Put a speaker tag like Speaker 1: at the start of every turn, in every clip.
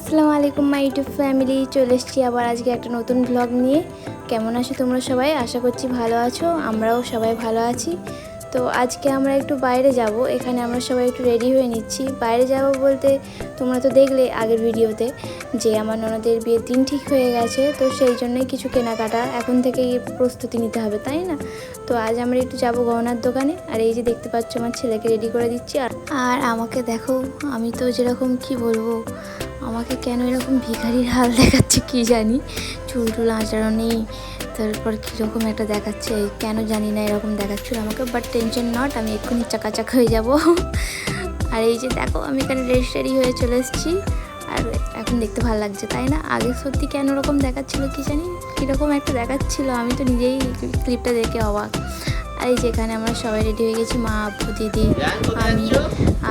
Speaker 1: আসসালামু আলাইকুম my YouTube family, চলে এসেছি আবার আজকে একটা নতুন ব্লগ নিয়ে। কেমন আছো তোমরা সবাই? আশা করছি ভালো আছো, আমরাও সবাই ভালো আছি। তো আজকে আমরা একটু বাইরে যাব, এখানে আমরা সবাই একটু রেডি হয়ে নিচ্ছি। বাইরে যাব বলতে তোমরা তো দেখলে আগের ভিডিওতে যে আমার ননদের বিয়ের দিন ঠিক হয়ে গেছে, তো সেই জন্যই কিছু কেনাকাটা এখন থেকেই প্রস্তুতি নিতে হবে, তাই না? তো আজ আমরা একটু যাব গহনার দোকানে। আর এই যে দেখতে পাচ্ছ আমার ছেলেকে রেডি করে দিচ্ছি। আর আমাকে দেখো, আমি তো যেরকম কি বলবো, আমাকে কেন এরকম ভিখারির হাল দেখাচ্ছে কি জানি। চুল টুল আঁচড়ানো নেই, তারপর কীরকম একটা দেখাচ্ছে, কেন জানি না এরকম দেখাচ্ছিল আমাকে। বাট টেনশন নট, আমি এক্ষুনি চাকাচাক হয়ে যাব। আর এই যে দেখো, আমি এখানে রেডি হয়ে চলে এসেছি। আর এখন দেখতে ভালো লাগছে, তাই না? আগে সত্যি কেন ওরকম দেখাচ্ছিল কি জানি, কীরকম একটা দেখাচ্ছিল, আমি তো নিজেই ক্লিপটা দেখে অবাক। আর এই যেখানে আমরা সবাই রেডি হয়ে গেছি, মা, আব্বু, দিদি, আমি,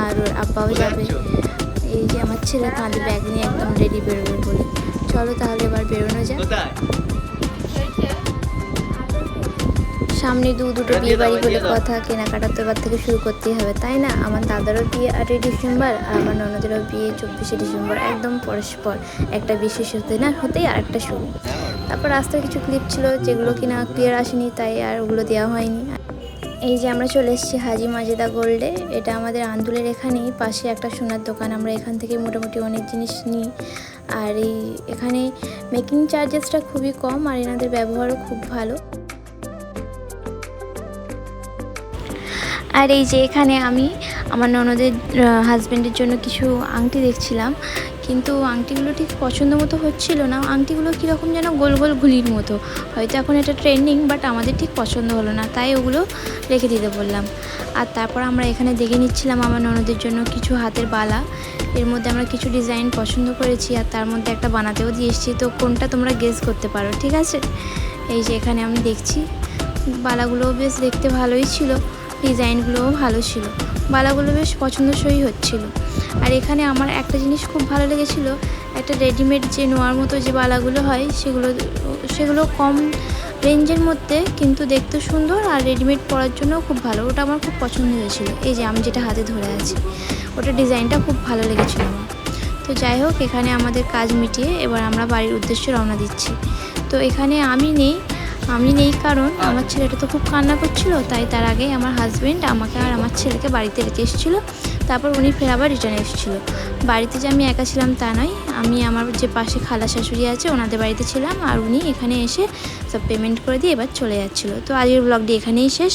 Speaker 1: আর ওর আব্বাও যাবে। এই যে আমার ছেলে কাঁধে ব্যাগ নিয়ে একদম রেডি বেরোবে বলে। চলো তাহলে এবার বেরোনো যায়। সামনে দুটো বিয়ে বাড়ি বলে কথা, কেনাকাটা তো এবার থেকে শুরু করতেই হবে, তাই না? আমার দাদারও বিয়ে 8ই ডিসেম্বর, আর আমার ননদেরও বিয়ে 24শে ডিসেম্বর, একদম পরস্পর একটা বিশেষ হতেই আর একটা শুরু। তারপর রাস্তার কিছু ক্লিপ ছিল যেগুলো কিনা ক্লিয়ার আসেনি, তাই আর ওগুলো দেওয়া হয়নি। এই যে আমরা চলে এসেছি হাজি মাজেদা গোল্ডে। এটা আমাদের আন্দুলের এখানেই পাশে একটা সোনার দোকান। আমরা এখান থেকে মোটামুটি অনেক জিনিস নিই। আর এখানে মেকিং চার্জেসটা খুবই কম, আর এনাদের ব্যবহারও খুব ভালো। আর এই যে এখানে আমি আমার ননদের হাজব্যান্ডের জন্য কিছু আংটি দেখছিলাম, কিন্তু আংটিগুলো ঠিক পছন্দ মতো হচ্ছিল না। আংটিগুলো কীরকম যেন গোল গোল ঘুলির মতো, হয়তো এখন এটা ট্রেন্ডিং, বাট আমাদের ঠিক পছন্দ হলো না, তাই ওগুলো রেখে দিতে বললাম। আর তারপর আমরা এখানে দেখে নিচ্ছিলাম আমার ননদের জন্য কিছু হাতের বালা। এর মধ্যে আমরা কিছু ডিজাইন পছন্দ করেছি, আর তার মধ্যে একটা বানাতেও দিয়ে এসেছি। তো কোনটা তোমরা গেস করতে পারো, ঠিক আছে? এই যে এখানে আমি দেখছি, বালাগুলোও বেশ দেখতে ভালোই ছিল, ডিজাইনগুলোও ভালো ছিল, বালাগুলো বেশ পছন্দসই হচ্ছিল। আর এখানে আমার একটা জিনিস খুব ভালো লেগেছিলো, একটা রেডিমেড যে নোয়ার মতো যে বালাগুলো হয়, সেগুলো কম রেঞ্জের মধ্যে, কিন্তু দেখতে সুন্দর, আর রেডিমেড পরার জন্যও খুব ভালো। ওটা আমার খুব পছন্দ হয়েছিল। এই যে আমি যেটা হাতে ধরে আছি, ওটা ডিজাইনটা খুব ভালো লেগেছিলো আমার। তো যাই হোক, এখানে আমাদের কাজ মিটিয়ে এবার আমরা বাড়ির উদ্দেশ্যে রওনা দিচ্ছি। তো এখানে আমি নেই কারণ আমার ছেলেটা তো খুব কান্না করছিল, তাই তার আগে আমার হাজব্যান্ড আমাকে আর আমার ছেলেকে বাড়িতে রেখে এসেছিলো। তারপর উনি ফের আবার রিটার্ন এসেছিলো। বাড়িতে যে আমি একা ছিলাম তা নয়, আমি আমার যে পাশে খালা শাশুড়ি আছে ওনাদের বাড়িতে ছিলাম, আর উনি এখানে এসে সব পেমেন্ট করে দিয়ে এবার চলে যাচ্ছিলো। তো আজকের ব্লগটি এখানেই শেষ।